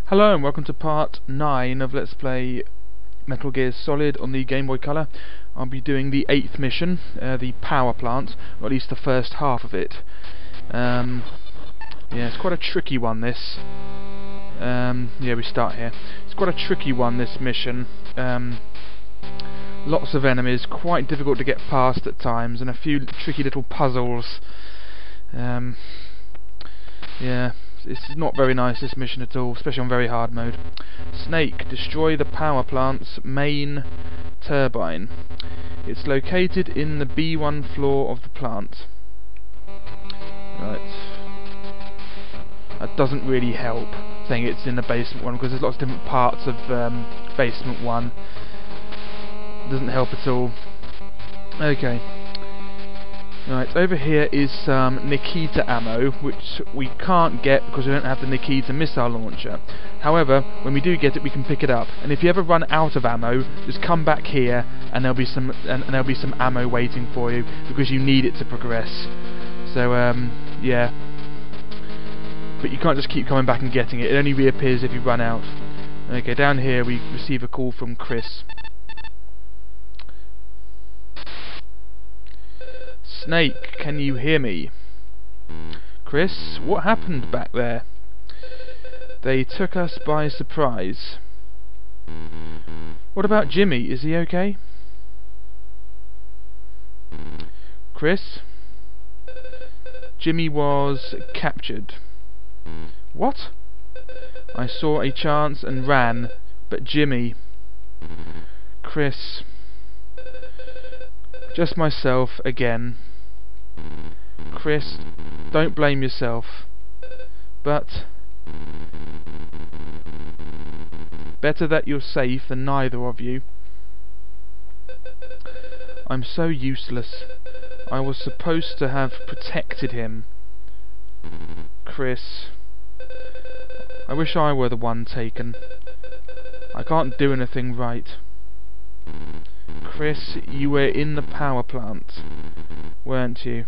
Hello and welcome to part 9 of Let's Play Metal Gear Solid on the Game Boy Color. I'll be doing the 8th mission, the power plant, or at least the first half of it. Yeah, it's quite a tricky one, this. Yeah, we start here. It's quite a tricky one, this mission. Lots of enemies, quite difficult to get past at times, and a few tricky little puzzles. Yeah. It's not very nice, this mission at all, especially on very hard mode. Snake, destroy the power plant's main turbine. It's located in the B1 floor of the plant. Right. That doesn't really help, saying it's in the basement one, because there's lots of different parts of basement one. Doesn't help at all. Okay. Right, over here is some Nikita ammo, which we can't get because we don't have the Nikita missile launcher. However, when we do get it, we can pick it up. And if you ever run out of ammo, just come back here, and there'll be some ammo waiting for you because you need it to progress. So yeah. But you can't just keep coming back and getting it. It only reappears if you run out. Okay, down here we receive a call from Chris. Snake, can you hear me? Chris, what happened back there? They took us by surprise. What about Jimmy? Is he okay? Chris? Jimmy was captured. What? I saw a chance and ran, but Jimmy... Chris... Just myself again. Chris, don't blame yourself. But better that you're safe than neither of you. I'm so useless. I was supposed to have protected him. Chris, I wish I were the one taken. I can't do anything right. Chris, you were in the power plant, weren't you?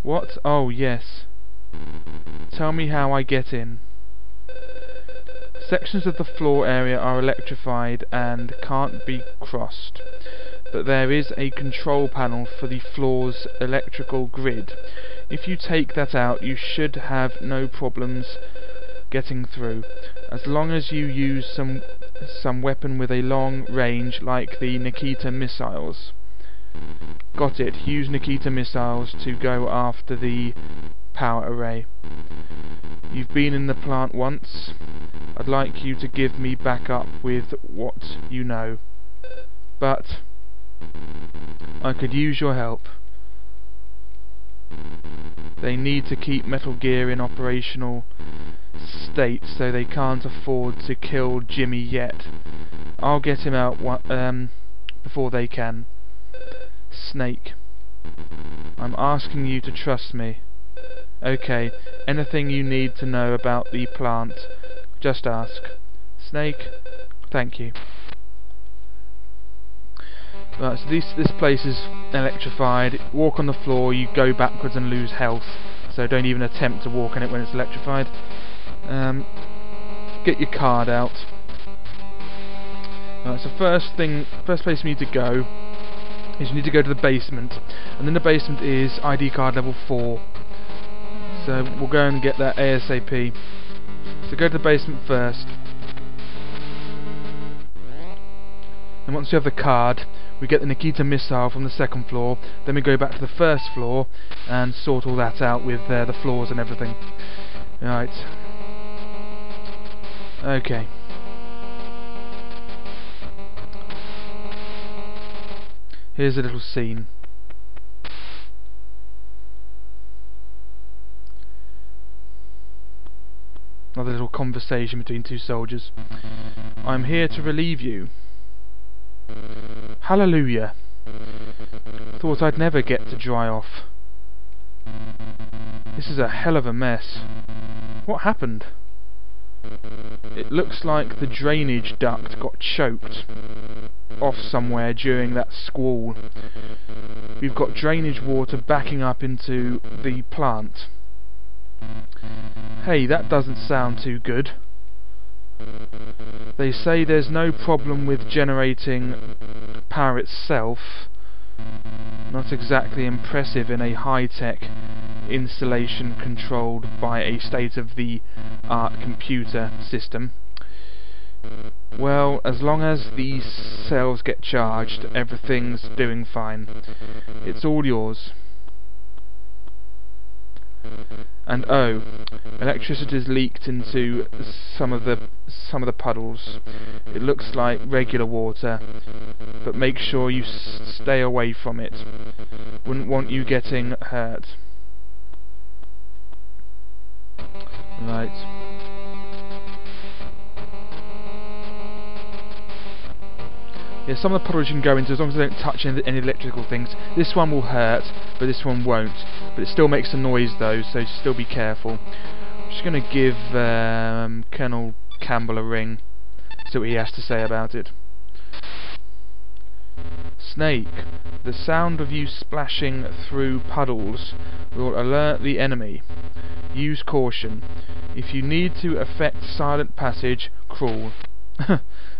What? Oh, yes. Tell me how I get in. Sections of the floor area are electrified and can't be crossed, but there is a control panel for the floor's electrical grid. If you take that out, you should have no problems getting through, as long as you use some weapon with a long range like the Nikita missiles. Got it. Use Nikita missiles to go after the power array. You've been in the plant once. I'd like you to give me backup with what you know. But I could use your help. They need to keep Metal Gear in operational state, so they can't afford to kill Jimmy yet. I'll get him out before they can. Snake, I'm asking you to trust me. Okay, anything you need to know about the plant, just ask. Snake, thank you. Right, so this place is electrified. Walk on the floor, you go backwards and lose health, so don't even attempt to walk on it when it's electrified. Get your card out. Right, so first place we need to go is you need to go to the basement, and in the basement is ID card level 4. So we'll go and get that ASAP. So go to the basement first, and once you have the card, we get the Nikita missile from the second floor. Then we go back to the first floor and sort all that out with the floors and everything. Right. Okay. Here's a little scene. Another little conversation between two soldiers. I'm here to relieve you. Hallelujah. Thought I'd never get to dry off. This is a hell of a mess. What happened? It looks like the drainage duct got choked off somewhere during that squall. We've got drainage water backing up into the plant. Hey, that doesn't sound too good. They say there's no problem with generating power itself. Not exactly impressive in a high-tech installation controlled by a state-of-the-art computer system. Well, as long as these cells get charged, everything's doing fine. It's all yours. And oh, electricity's leaked into some of the puddles. It looks like regular water, but make sure you stay away from it. Wouldn't want you getting hurt. Right. Yeah, some of the puddles you can go into as long as they don't touch any electrical things. This one will hurt, but this one won't. But it still makes a noise though, so still be careful. I'm just going to give Colonel Campbell a ring, see what he has to say about it. Snake, the sound of you splashing through puddles will alert the enemy. Use caution. If you need to effect silent passage, crawl.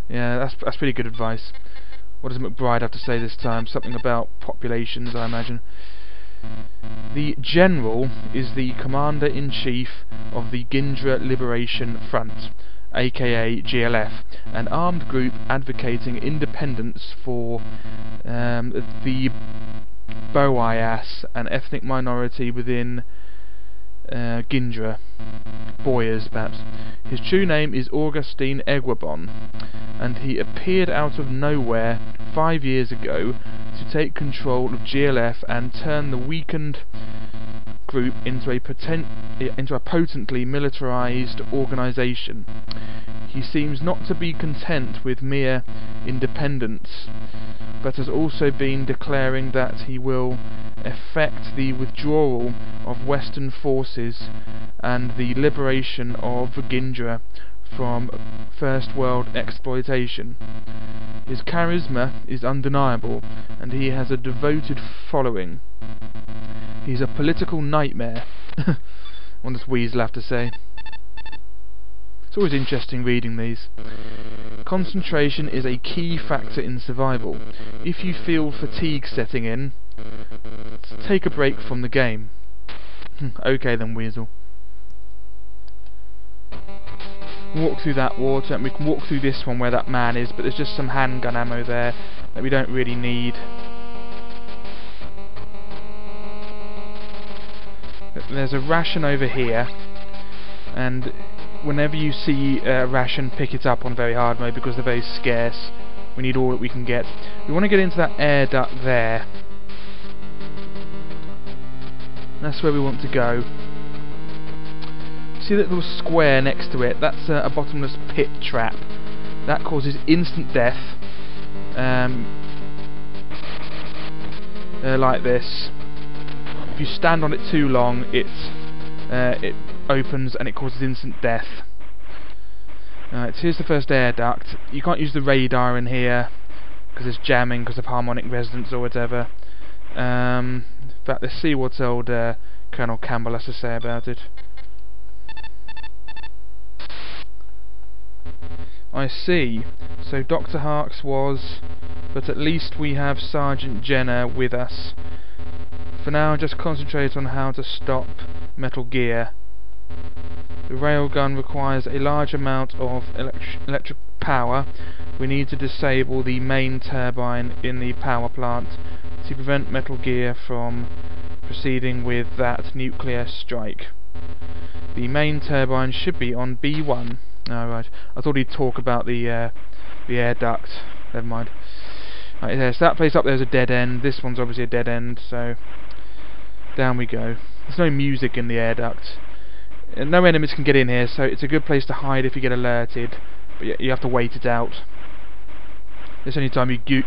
Yeah, that's pretty good advice. What does McBride have to say this time? Something about populations, I imagine. The General is the Commander-in-Chief of the Gindra Liberation Front, aka GLF, an armed group advocating independence for the Boyas, an ethnic minority within Gindra. Boyas, perhaps. His true name is Augustine Egwabon, and he appeared out of nowhere 5 years ago to take control of GLF and turn the weakened group into a potently militarized organization. He seems not to be content with mere independence, but has also been declaring that he will effect the withdrawal of Western forces and the liberation of Gindra from First World exploitation. His charisma is undeniable, and he has a devoted following. He's a political nightmare. What does Weasel have to say? It's always interesting reading these. Concentration is a key factor in survival. If you feel fatigue setting in, take a break from the game. Okay then, Weasel. Walk through that water, and we can walk through this one where that man is, but there's just some handgun ammo there that we don't really need. There's a ration over here, and whenever you see a ration, pick it up on very hard mode because they're very scarce. We need all that we can get. We want to get into that air duct there. That's where we want to go. See that little square next to it? That's a bottomless pit trap. That causes instant death. Like this. If you stand on it too long, it opens and it causes instant death. Alright, so here's the first air duct. You can't use the radar in here because it's jamming because of harmonic resonance or whatever. In fact, let's see what old Colonel Campbell has to say about it. I see. So Dr. Harks was, but at least we have Sergeant Jenner with us. For now, just concentrate on how to stop Metal Gear. The railgun requires a large amount of electric power. We need to disable the main turbine in the power plant to prevent Metal Gear from proceeding with that nuclear strike. The main turbine should be on B1. Oh, right. I thought he'd talk about the air duct. Never mind. Right, there. So that place up there is a dead end. This one's obviously a dead end. So down we go. There's no music in the air duct. No enemies can get in here, so it's a good place to hide if you get alerted. But you have to wait it out. This only time you do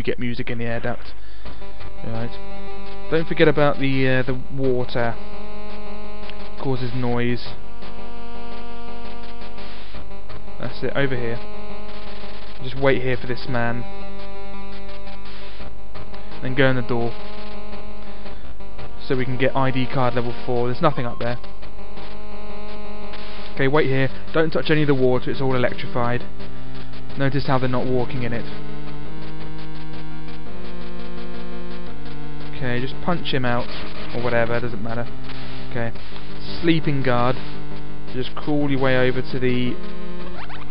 get music in the air duct. Right. Don't forget about the water. It causes noise. That's it, over here. Just wait here for this man. Then go in the door. So we can get ID card level 4. There's nothing up there. Okay, wait here. Don't touch any of the water, it's all electrified. Notice how they're not walking in it. Okay, just punch him out, or whatever, doesn't matter. Okay, sleeping guard. So just crawl your way over to the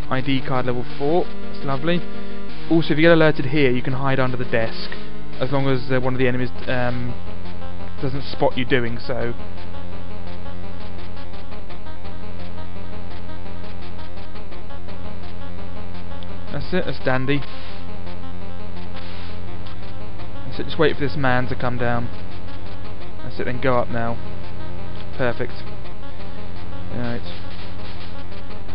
ID card level 4. That's lovely. Also, if you get alerted here, you can hide under the desk, as long as one of the enemies doesn't spot you doing so. That's it, that's dandy. That's it, just wait for this man to come down. That's it, then go up now. Perfect. Right.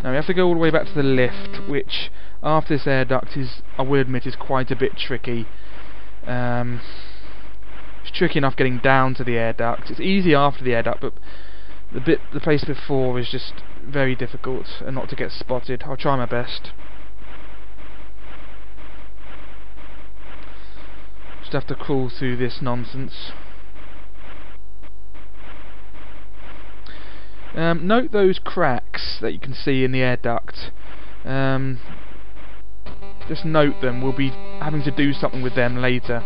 Now we have to go all the way back to the lift, which after this air duct is, I will admit, is quite a bit tricky. It's tricky enough getting down to the air duct. It's easy after the air duct, but the place before is just very difficult, and not to get spotted. I'll try my best. Just have to crawl through this nonsense. Note those cracks that you can see in the air duct. Just note them. We'll be having to do something with them later.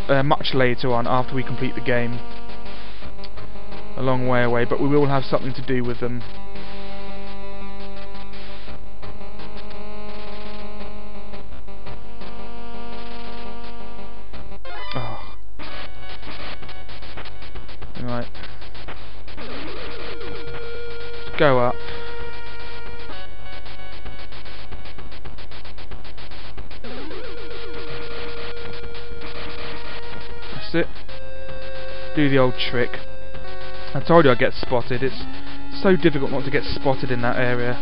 Much later on, after we complete the game. A long way away, but we will have something to do with them. Oh. Right. Let's go up. That's it. Do the old trick. I told you I'd get spotted. It's so difficult not to get spotted in that area.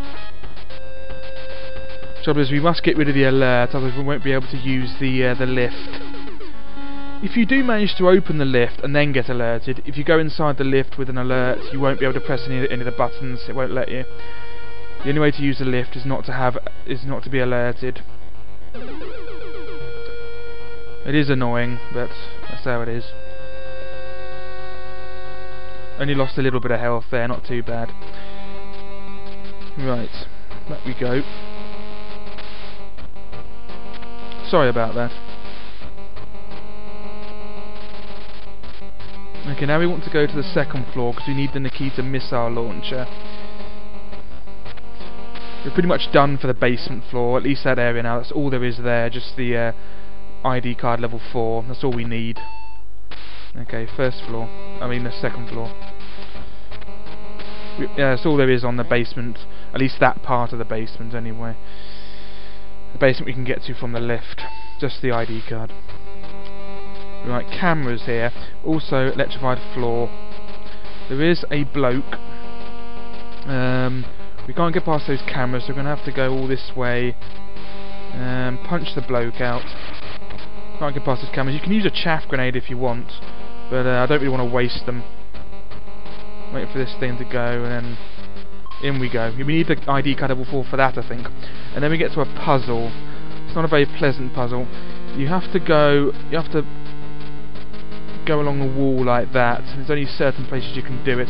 Trouble is, we must get rid of the alert, otherwise we won't be able to use the lift. If you do manage to open the lift and then get alerted, if you go inside the lift with an alert, you won't be able to press any of the buttons. It won't let you. The only way to use the lift is not to be alerted. It is annoying, but that's how it is. Only lost a little bit of health there, not too bad. Right, back we go. Sorry about that. Okay, now we want to go to the second floor because we need the Nikita missile launcher. We're pretty much done for the basement floor, at least that area now. That's all there is there, just the ID card level 4. That's all we need. Okay, first floor. I mean the second floor. Yeah, that's all there is on the basement. At least that part of the basement, anyway. The basement we can get to from the lift. Just the ID card. Right, cameras here. Also, electrified floor. There is a bloke. We can't get past those cameras, so we're going to have to go all this way. Punch the bloke out. Can't get past those cameras. You can use a chaff grenade if you want, but I don't really want to waste them. Wait for this thing to go, and then in we go. We need the ID card level 4 for that, I think. And then we get to a puzzle. It's not a very pleasant puzzle. You have to go along the wall like that. There's only certain places you can do it.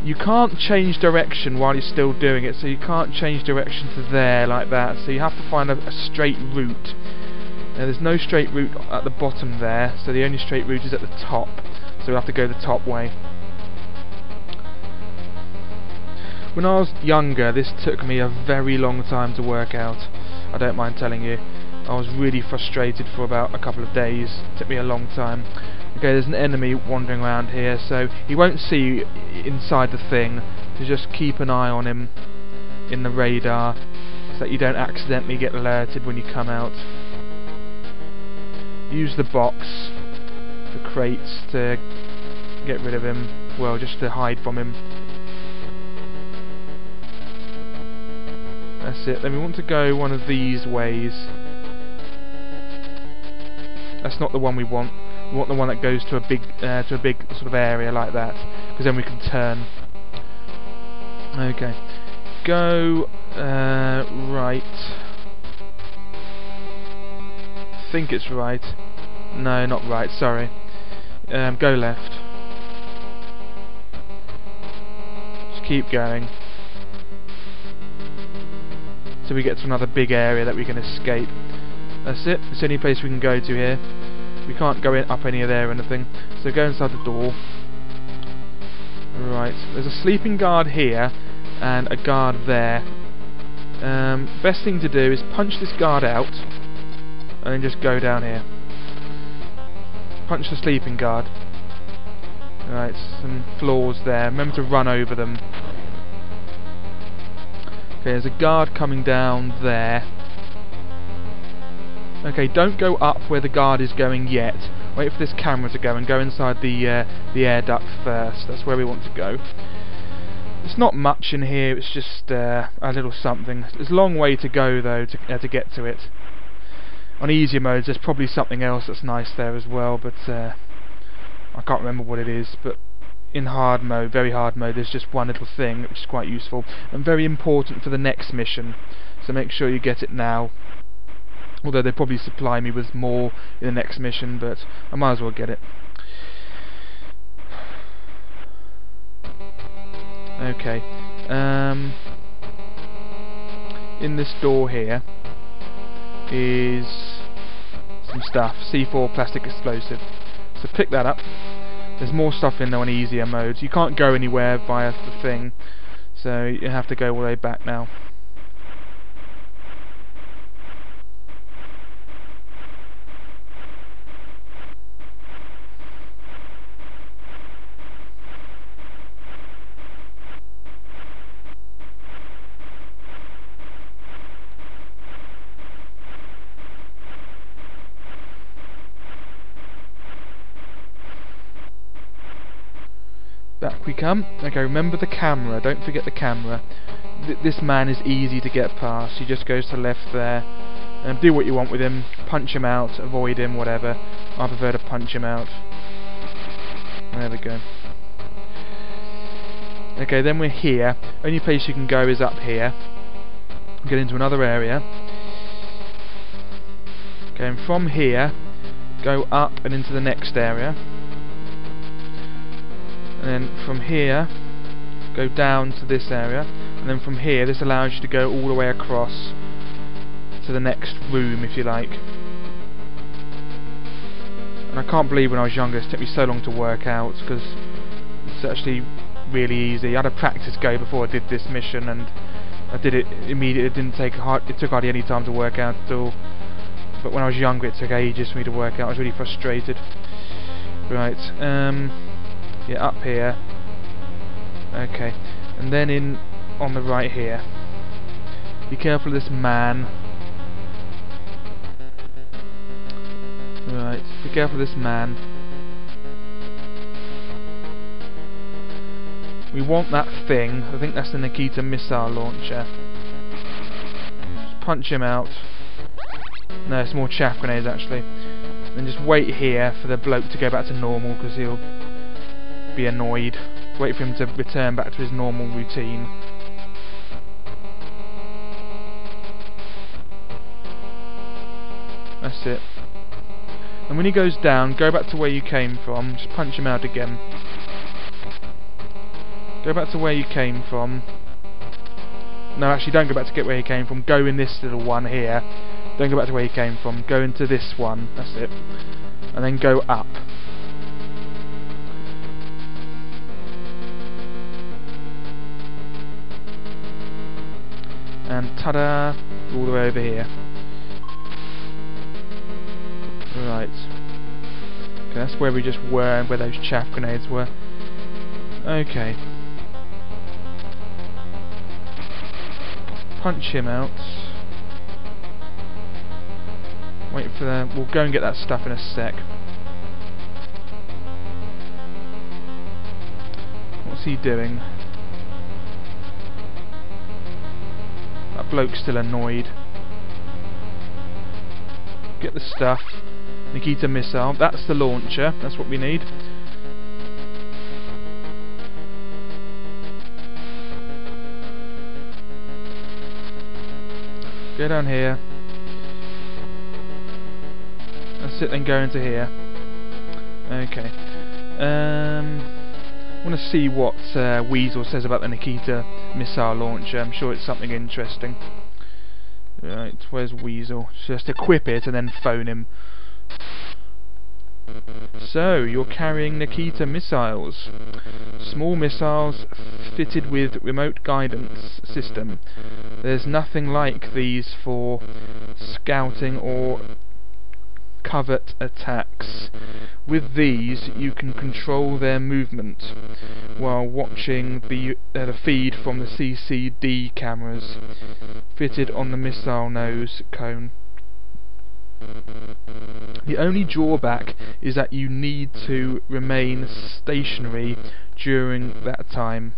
You can't change direction while you're still doing it, so you can't change direction to there like that. So you have to find a straight route. Now, there's no straight route at the bottom there, so the only straight route is at the top. So we'll have to go the top way. When I was younger, this took me a very long time to work out. I don't mind telling you. I was really frustrated for about a couple of days. It took me a long time. Okay, there's an enemy wandering around here, so he won't see you inside the thing, so just keep an eye on him in the radar so that you don't accidentally get alerted when you come out. Use the box, the crates, to get rid of him, well, just to hide from him. That's it. Then we want to go one of these ways. That's not the one we want. We want the one that goes to a big sort of area like that, because then we can turn. Okay, go right. I think it's right. No, not right. Sorry. Go left. Just keep going. So we get to another big area that we can escape. That's it. It's the only place we can go to here. We can't go up any of there or anything. So go inside the door. Right. There's a sleeping guard here and a guard there. Best thing to do is punch this guard out and then just go down here. Punch the sleeping guard. Right. Some floors there. Remember to run over them. Okay, there's a guard coming down there. Okay, don't go up where the guard is going yet. Wait for this camera to go and go inside the air duct first. That's where we want to go. It's not much in here, it's just a little something. There's a long way to go though to get to it. On easier modes there's probably something else that's nice there as well, but I can't remember what it is. But in hard mode, very hard mode, there's just one little thing which is quite useful and very important for the next mission, so make sure you get it now. Although they probably supply me with more in the next mission, but I might as well get it. Okay, in this door here is some stuff, C4 plastic explosive, so pick that up. There's more stuff in there on easier modes. You can't go anywhere via the thing, so you have to go all the way back now. Back we come. Okay, remember the camera, don't forget the camera. This man is easy to get past. He just goes to left there. Do what you want with him. Punch him out, avoid him, whatever. I prefer to punch him out. There we go. Okay, then we're here. Only place you can go is up here. Get into another area. Okay, and from here, go up and into the next area. And then from here, go down to this area, and then from here, this allows you to go all the way across to the next room, if you like. And I can't believe when I was younger it took me so long to work out, because it's actually really easy. I had a practice go before I did this mission, and I did it immediately. It took hardly any time to work out at all. But when I was younger, it took ages for me to work out. I was really frustrated. Right. Yeah, up here. Okay, and then in on the right here. Be careful of this man. Right, be careful of this man. We want that thing. I think that's the Nikita missile launcher. Just punch him out. No, it's more chaff grenades actually. And just wait here for the bloke to go back to normal, because he'll be annoyed. Wait for him to return back to his normal routine. That's it. And when he goes down, go back to where you came from. Just punch him out again. Go back to where you came from. No, actually don't go back to where you came from. Go in this little one here. Don't go back to where you came from. Go into this one. That's it. And then go up. And ta-da! All the way over here. Right. Okay, that's where we just were, and where those chaff grenades were. Okay. Punch him out. Wait for the... We'll go and get that stuff in a sec. What's he doing? That bloke's still annoyed. Get the stuff. Nikita missile. That's the launcher. That's what we need. Go down here. That's it, then go into here. Okay. I want to see what Weasel says about the Nikita missile launcher. I'm sure it's something interesting. Right, where's Weasel? Just equip it and then phone him. So, you're carrying Nikita missiles. Small missiles fitted with remote guidance system. There's nothing like these for scouting or covert attacks. With these, you can control their movement while watching the feed from the CCD cameras fitted on the missile nose cone. The only drawback is that you need to remain stationary during that time.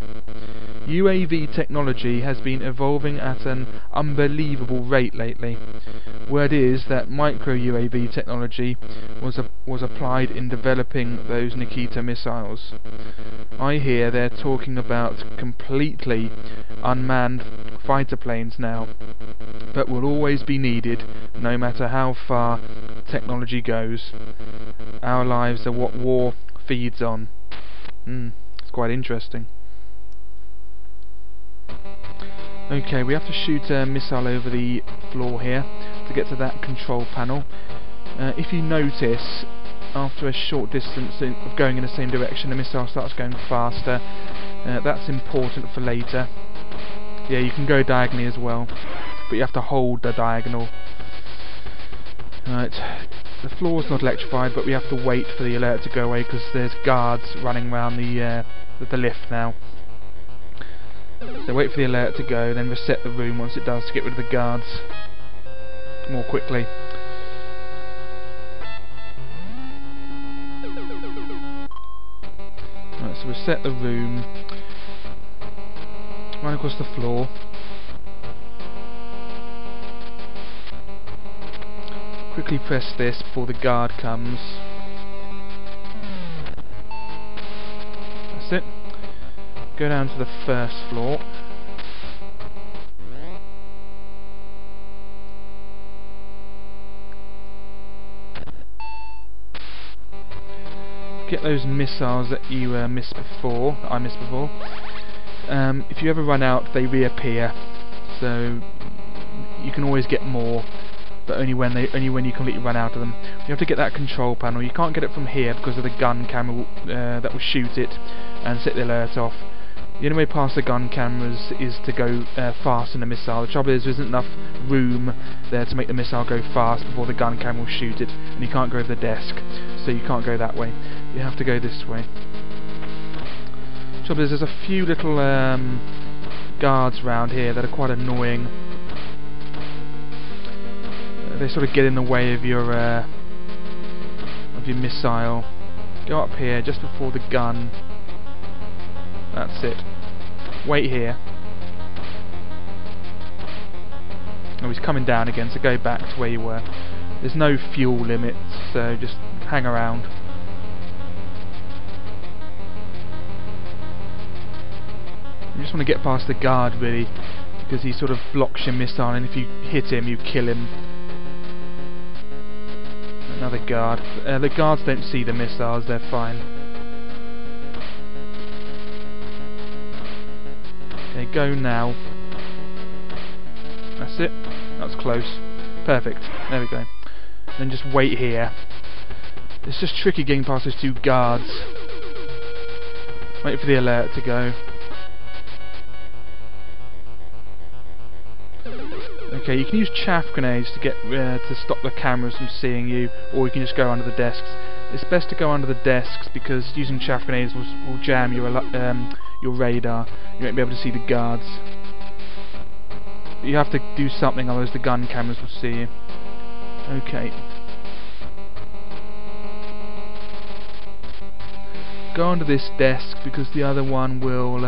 UAV technology has been evolving at an unbelievable rate lately. Word is that micro UAV technology was applied in developing those Nikita missiles. I hear they're talking about completely unmanned fighter planes now, but will always be needed no matter how far technology goes. Our lives are what war feeds on. It's quite interesting. Okay, we have to shoot a missile over the floor here to get to that control panel. If you notice, after a short distance of going in the same direction, the missile starts going faster. That's important for later. Yeah, you can go diagonally as well, but you have to hold the diagonal. Right, the floor's not electrified, but we have to wait for the alert to go away because there's guards running around the lift now. So wait for the alert to go, then reset the room once it does to get rid of the guards more quickly. Right, so reset the room. Run across the floor. Quickly press this before the guard comes. That's it. Go down to the first floor. Get those missiles that you missed before. That I missed before. If you ever run out, they reappear. So you can always get more, but only when you completely run out of them. You have to get that control panel. You can't get it from here because of the gun camera that will shoot it and set the alert off. The only way past the gun cameras is to go fast in the missile. The trouble is there isn't enough room there to make the missile go fast before the gun camera will shoot it, and you can't go over the desk, so you can't go that way. You have to go this way. The trouble is there's a few little guards around here that are quite annoying. They sort of get in the way of your missile. Go up here just before the gun. That's it. Wait here. Oh, he's coming down again, so go back to where you were. There's no fuel limit, so just hang around. You just want to get past the guard, really, because he sort of blocks your missile, and if you hit him, you kill him. Another guard. The guards don't see the missiles, they're fine. Okay, go now. That's it. That's close. Perfect. There we go. Then just wait here. It's just tricky getting past those two guards. Wait for the alert to go. Okay, you can use chaff grenades to get to stop the cameras from seeing you, or you can just go under the desks. It's best to go under the desks because using chaff grenades will jam your radar. You won't be able to see the guards. You have to do something, otherwise the gun cameras will see you. Okay. Go under this desk because the other one will.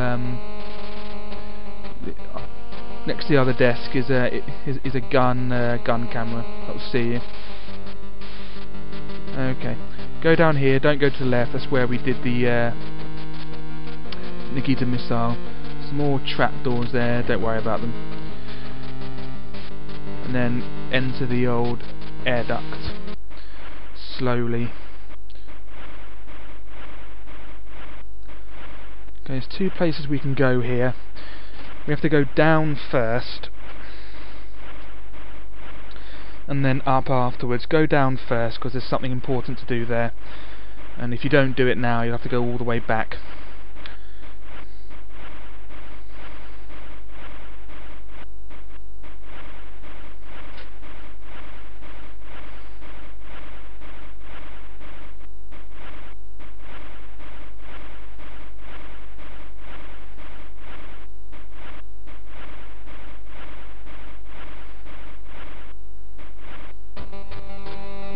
Next to the other desk is a gun camera that will see you. Okay. Go down here. Don't go to the left. That's where we did the Nikita missile. Some more trapdoors there. Don't worry about them. And then enter the old air duct slowly. Okay, there's two places we can go here. We have to go down first, and then up afterwards. Go down first, because there's something important to do there. And if you don't do it now, you'll have to go all the way back.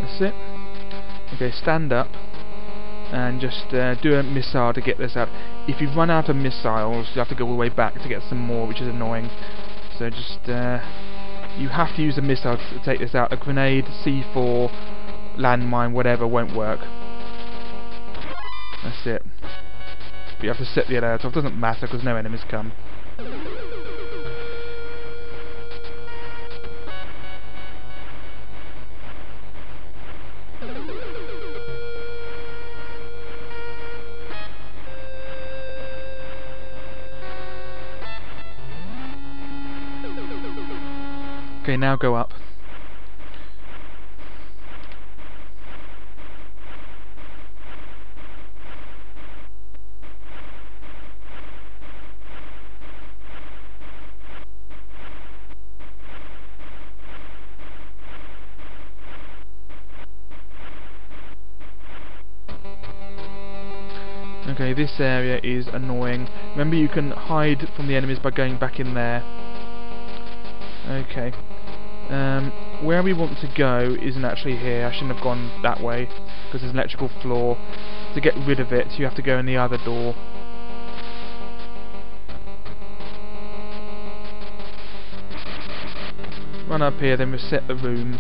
That's it. Okay, stand up and just do a missile to get this out. If you run out of missiles, you have to go all the way back to get some more, which is annoying. So just you have to use a missile to take this out. A grenade, C4, landmine, whatever won't work. That's it. But you have to set the alert off. Doesn't matter because no enemies come. Okay, now go up. Okay, this area is annoying. Remember, you can hide from the enemies by going back in there. Okay. Where we want to go isn't actually here. I shouldn't have gone that way, because there's an electrical floor. To get rid of it, you have to go in the other door. Run up here, then reset the room.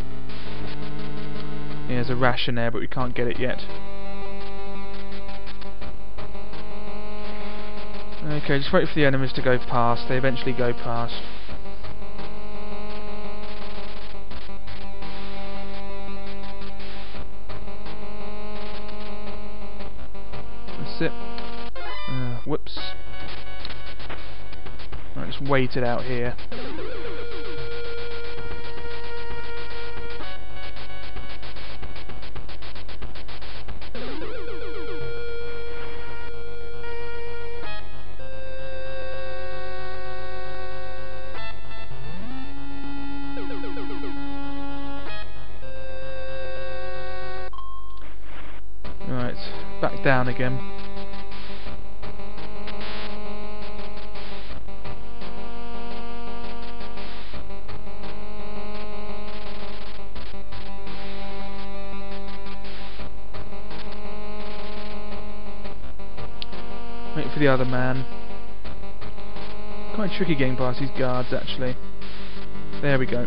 There's a ration there, but we can't get it yet. Okay, just wait for the enemies to go past. They eventually go past. That's it. Whoops. Right, just wait it out here. Right, back down again. Wait for the other man. Quite tricky getting past these guards, actually. There we go.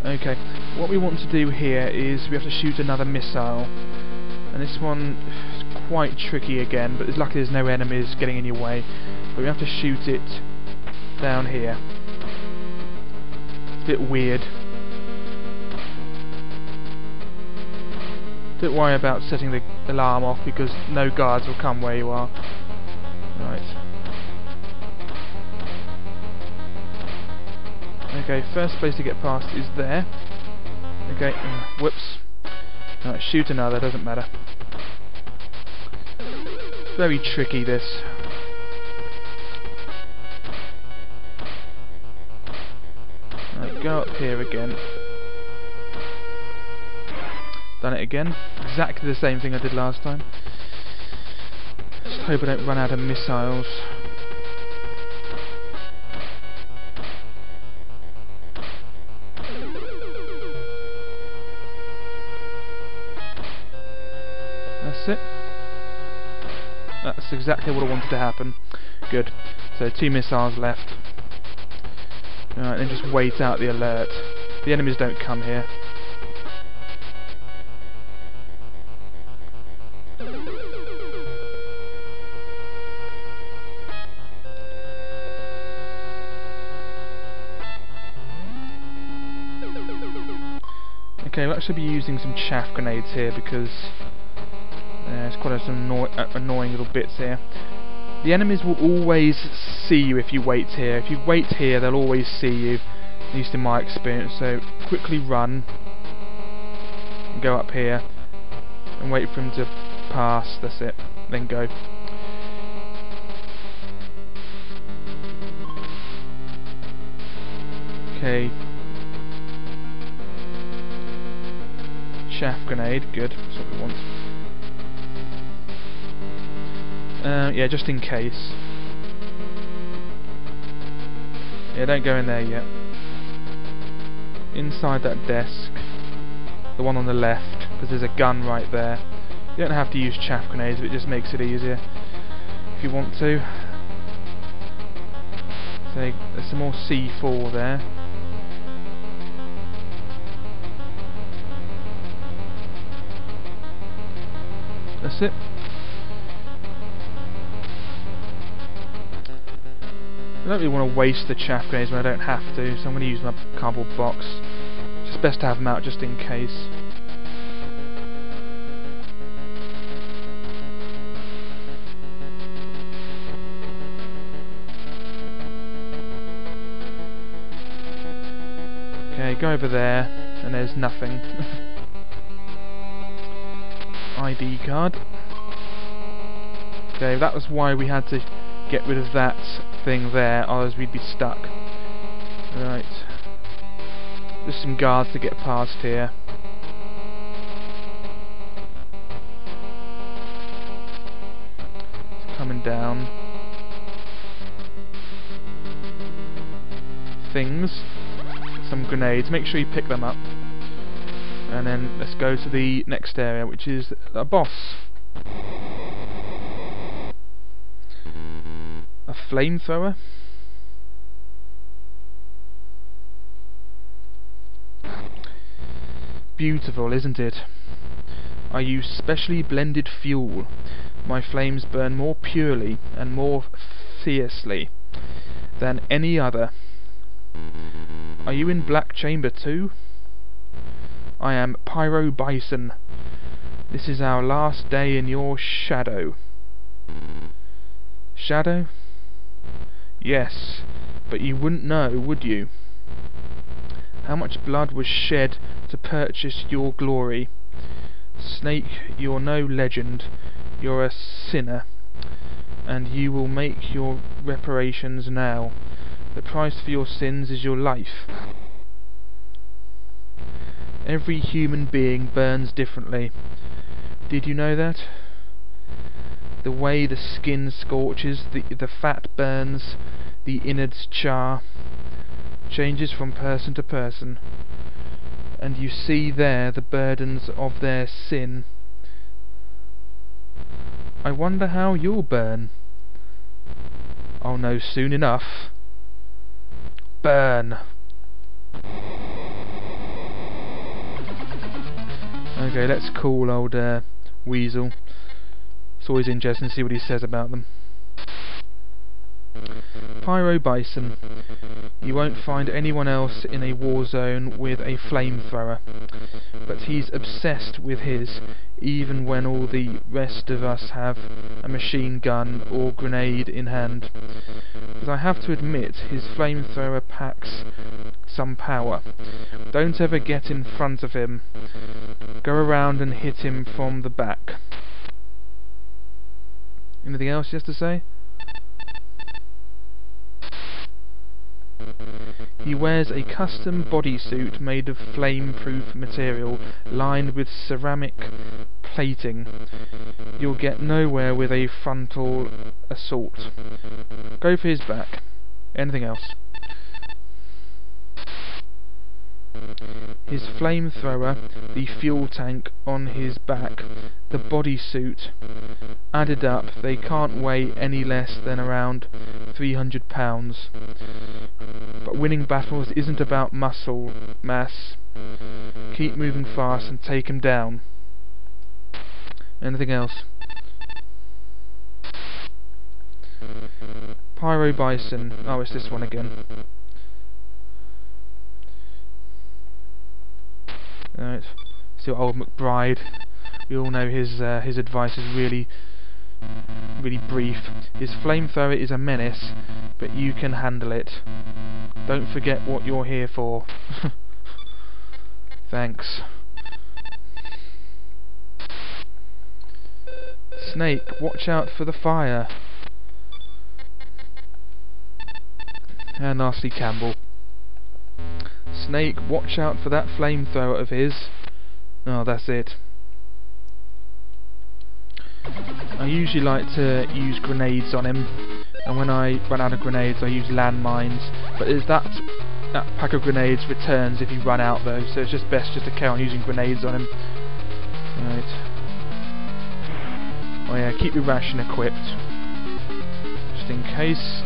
Okay, what we want to do here is we have to shoot another missile. And this one is quite tricky again, but it's lucky there's no enemies getting in your way. But we have to shoot it down here. It's a bit weird. Don't worry about setting the alarm off, because no guards will come where you are. Right. Okay, first place to get past is there. Okay, whoops. Right, shoot another, doesn't matter. It's very tricky, this. Right, go up here again. Done it again. Exactly the same thing I did last time. Just hope I don't run out of missiles. That's it. That's exactly what I wanted to happen. Good. So 2 missiles left. Alright, then just wait out the alert. The enemies don't come here. Okay, we'll actually be using some chaff grenades here, because there's quite some annoying little bits here. The enemies will always see you if you wait here. If you wait here, they'll always see you, at least in my experience. So quickly run and go up here and wait for him to pass. That's it. Then go. Okay. Chaff grenade, good. That's what we want. Yeah, just in case. Yeah, don't go in there yet. Inside that desk, the one on the left, because there's a gun right there. You don't have to use chaff grenades, but it just makes it easier if you want to. So there's some more C4 there. That's it. I don't really want to waste the chaff grenades when I don't have to, so I'm going to use my cardboard box. It's just best to have them out just in case. Okay, go over there, and there's nothing. ID card. Okay, that was why we had to get rid of that thing there, otherwise we'd be stuck. Right. Just some guards to get past here. It's coming down. Things. Some grenades. Make sure you pick them up. And then let's go to the next area, which is a boss. A flamethrower? Beautiful, isn't it? I use specially blended fuel. My flames burn more purely and more fiercely than any other. Are you in Black Chamber too? I am Pyro Bison. This is our last day in your shadow. Shadow? Yes, but you wouldn't know, would you? How much blood was shed to purchase your glory? Snake, you're no legend. You're a sinner, and you will make your reparations now. The price for your sins is your life. Every human being burns differently. Did you know that? The way the skin scorches, the fat burns, the innards char, changes from person to person. And you see there the burdens of their sin. I wonder how you'll burn. I'll know soon enough. Burn! Okay, let's call old Weasel. It's always interesting to see what he says about them. Pyro Bison. You won't find anyone else in a war zone with a flamethrower, but he's obsessed with his, even when all the rest of us have a machine gun or grenade in hand. But I have to admit, his flamethrower packs some power. Don't ever get in front of him. Go around and hit him from the back. Anything else he has to say? He wears a custom bodysuit made of flame-proof material lined with ceramic plating. You'll get nowhere with a frontal assault. Go for his back. Anything else? His flamethrower, the fuel tank on his back, the bodysuit, added up, they can't weigh any less than around 300 pounds. But winning battles isn't about muscle mass. Keep moving fast and take him down. Anything else? Pyro Bison. Oh, it's this one again. Right. See what old McBride. We all know his advice is really really brief. His flamethrower is a menace, but you can handle it. Don't forget what you're here for. Thanks. Snake, watch out for the fire. And nasty Campbell. Snake, watch out for that flamethrower of his. Oh, that's it. I usually like to use grenades on him, and when I run out of grenades I use landmines, but that pack of grenades returns if you run out though, so it's just best just to carry on using grenades on him. Right. Oh yeah, keep your ration equipped, just in case.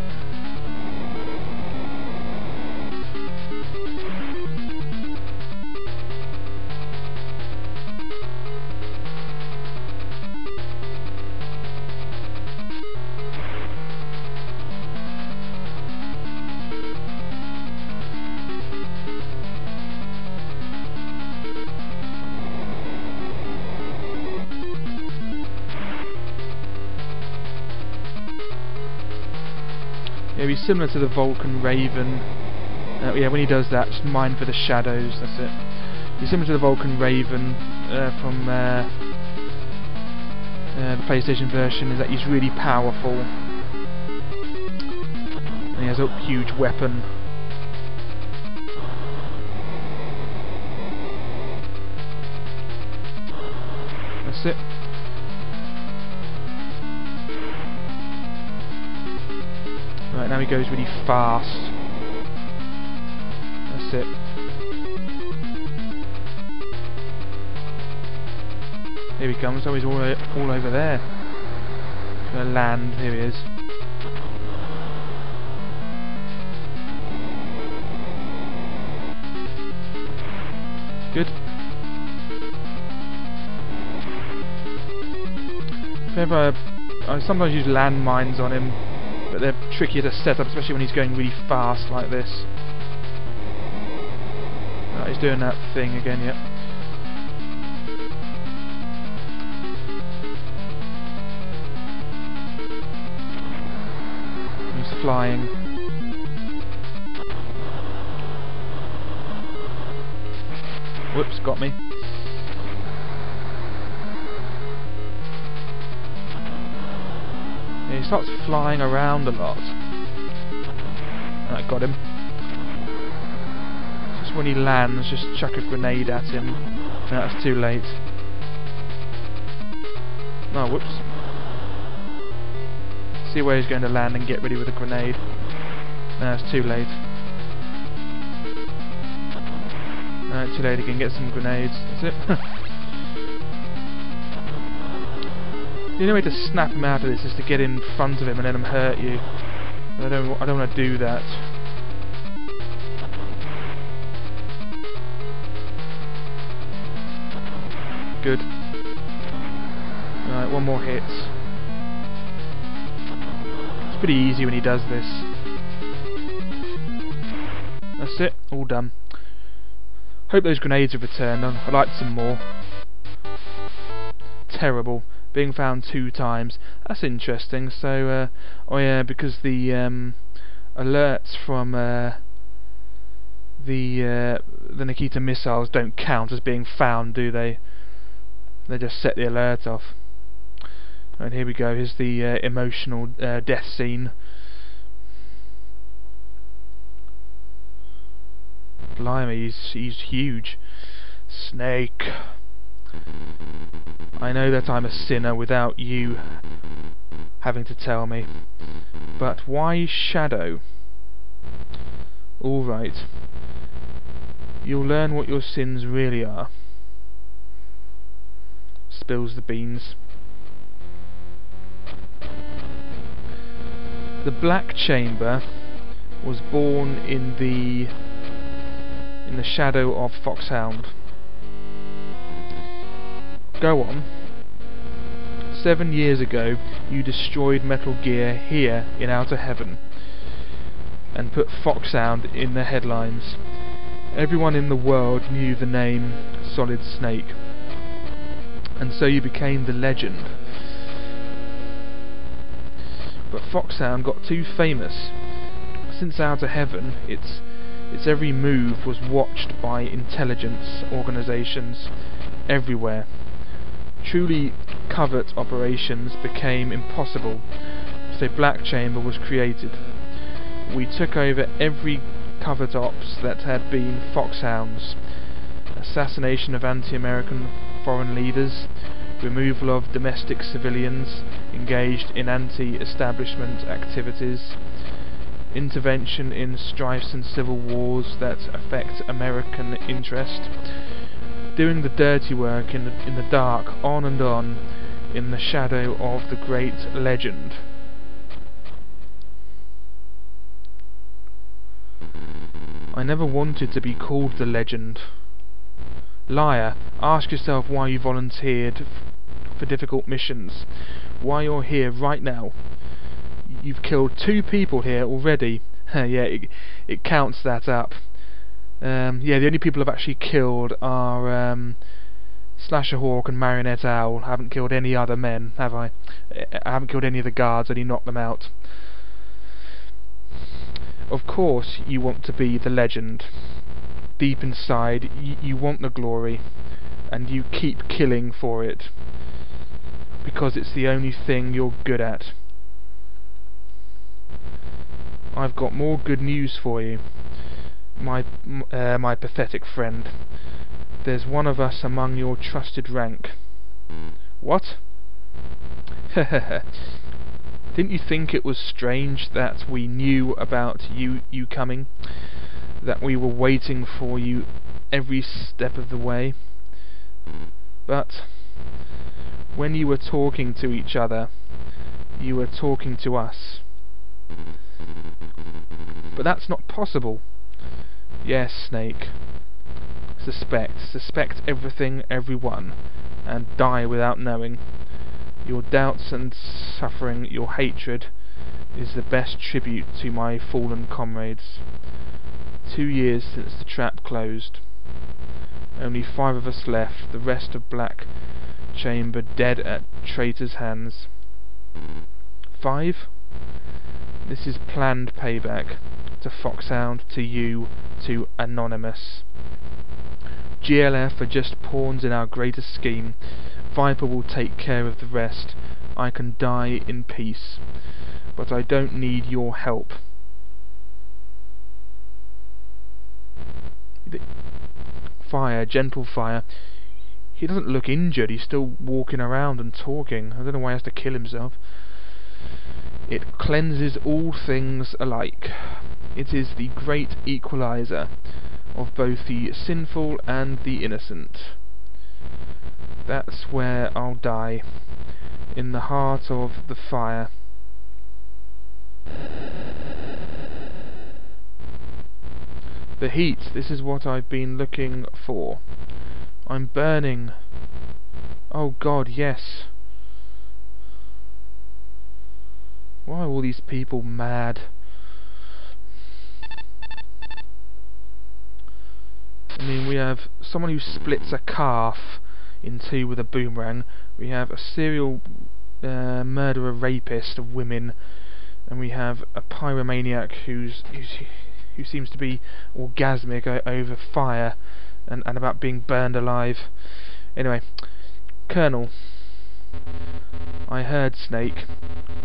Yeah, he's similar to the Vulcan Raven. Yeah, when he does that, just mine for the shadows, that's it. He's similar to the Vulcan Raven from the PlayStation version, is that he's really powerful. And he has a huge weapon. That's it. Right, now he goes really fast. That's it. Here he comes. Oh, he's all over there. He's gonna land. Here he is. Good. If ever, I sometimes use landmines on him, but they're trickier to set up, especially when he's going really fast like this. Right, he's doing that thing again, yep. He's flying. Whoops, got me. He starts flying around a lot. That got him. Just when he lands, just chuck a grenade at him. No, that's too late. Oh, whoops. See where he's going to land and get ready with a grenade. No, it's too late. No, too late, he can get some grenades. That's it. The only way to snap him out of this is to get in front of him and let him hurt you. I don't want to do that. Good. Alright, one more hit. It's pretty easy when he does this. That's it, all done. Hope those grenades have returned. I'd like some more. Terrible. Being found 2 times. That's interesting. So, oh yeah, because the alerts from the Nikita missiles don't count as being found, do they? They just set the alert off. And here we go. Here's the emotional death scene. Blimey, he's huge. Snake. I know that I'm a sinner without you having to tell me. But why Shadow? Alright. You'll learn what your sins really are. Spills the beans. The Black Chamber was born in the shadow of Foxhound. Go on. 7 years ago, you destroyed Metal Gear here in Outer Heaven and put Foxhound in the headlines. Everyone in the world knew the name Solid Snake, and so you became the legend. But Foxhound got too famous. Since Out of Heaven, its every move was watched by intelligence organizations everywhere. Truly covert operations became impossible, so Black Chamber was created. We took over every covert ops that had been Foxhounds: assassination of anti-American foreign leaders, removal of domestic civilians engaged in anti-establishment activities, intervention in strifes and civil wars that affect American interest, doing the dirty work in the dark, on and on, in the shadow of the great legend. I never wanted to be called the legend. Liar, ask yourself why you volunteered for difficult missions, why you're here right now. You've killed 2 people here already. Yeah, it counts that up. Yeah, the only people I've actually killed are Slasher Hawk and Marionette Owl. I haven't killed any other men, have I? I haven't killed any of the guards, only knocked them out. Of course you want to be the legend. Deep inside, you want the glory, and you keep killing for it, because it's the only thing you're good at. I've got more good news for you, my pathetic friend. There's one of us among your trusted rank. What? Didn't you think it was strange that we knew about you coming? That we were waiting for you every step of the way? But when you were talking to each other, you were talking to us. But that's not possible. Yes, Snake. Suspect everything, everyone, and die without knowing. Your doubts and suffering, your hatred, is the best tribute to my fallen comrades. 2 years since the trap closed. Only 5 of us left, the rest of Black Chamber dead at traitors' hands. 5? This is planned payback. To Foxhound, to you, to Anonymous. GLF are just pawns in our greater scheme. Viper will take care of the rest. I can die in peace. But I don't need your help. Fire, gentle fire. He doesn't look injured, he's still walking around and talking. I don't know why he has to kill himself. It cleanses all things alike. It is the great equalizer of both the sinful and the innocent. That's where I'll die, in the heart of the fire. The heat, this is what I've been looking for. I'm burning. Oh God, yes. Why are all these people mad? I mean, we have someone who splits a calf in 2 with a boomerang. We have a serial murderer rapist of women, and we have a pyromaniac who seems to be orgasmic over fire and about being burned alive. Anyway, Colonel, I heard, Snake.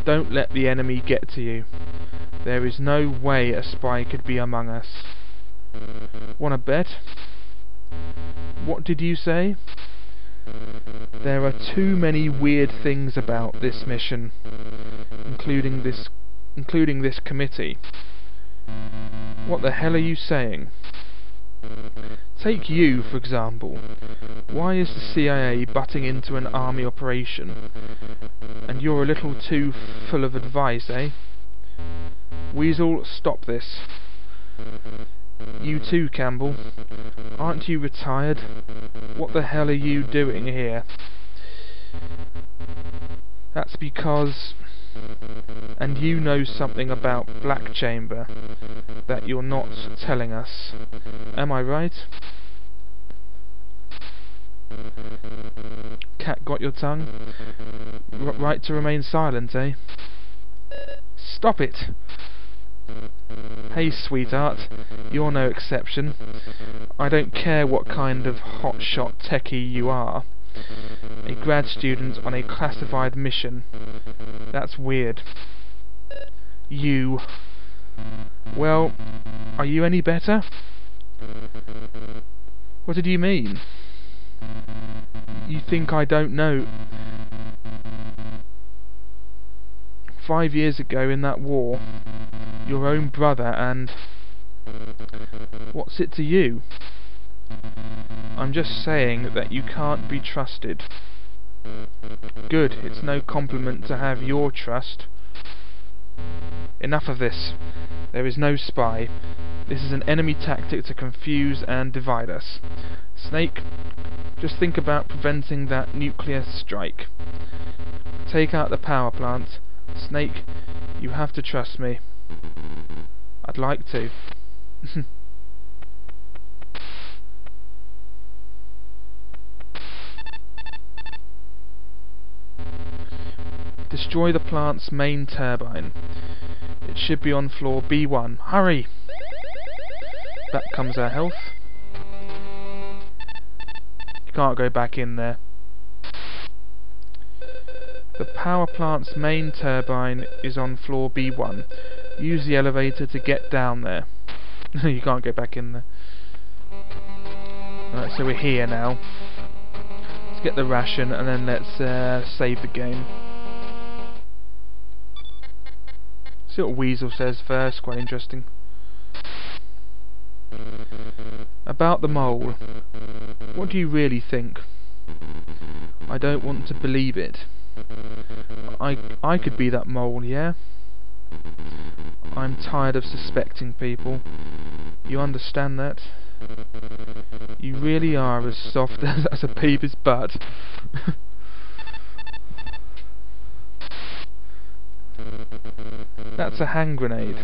Don't let the enemy get to you. There is no way a spy could be among us. Wanna bet? What did you say? There are too many weird things about this mission, including this committee. What the hell are you saying? Take you, for example. Why is the CIA butting into an army operation? And you're a little too full of advice, eh? Weasel, stop this. You too, Campbell. Aren't you retired? What the hell are you doing here? That's because... And you know something about Black Chamber that you're not telling us. Am I right? Cat got your tongue? Right to remain silent, eh? Stop it! Hey sweetheart, you're no exception. I don't care what kind of hotshot techie you are. A grad student on a classified mission. That's weird. You. Well, are you any better? What did you mean? You think I don't know? 5 years ago in that war, your own brother and... What's it to you? I'm just saying that you can't be trusted. Good, it's no compliment to have your trust. Enough of this. There is no spy. This is an enemy tactic to confuse and divide us. Snake, just think about preventing that nuclear strike. Take out the power plant. Snake, you have to trust me. I'd like to. Destroy the plant's main turbine. It should be on floor B1. Hurry! Back comes our health. You can't go back in there. The power plant's main turbine is on floor B1. Use the elevator to get down there. You can't go back in there. Alright, so we're here now. Let's get the ration and then let's save the game. See what Weasel says first, quite interesting. About the mole. What do you really think? I don't want to believe it. I could be that mole, yeah? I'm tired of suspecting people. You understand that? You really are as soft as a baby's butt. That's a hand grenade.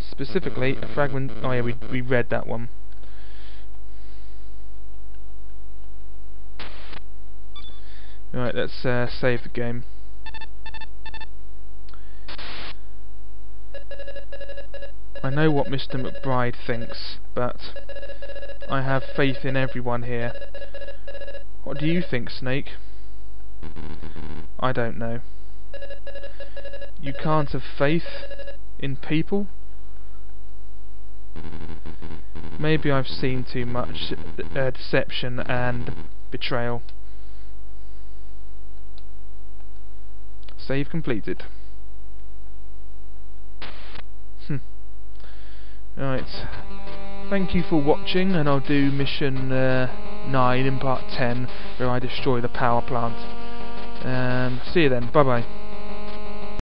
Specifically, a fragment... Oh yeah, we read that one. Right, let's save the game. I know what Mr. McBride thinks, but I have faith in everyone here. What do you think, Snake? I don't know. You can't have faith in people? Maybe I've seen too much deception and betrayal. Save completed. Right. Thank you for watching, and I'll do mission 9 in part 10, where I destroy the power plant. See you then. Bye bye.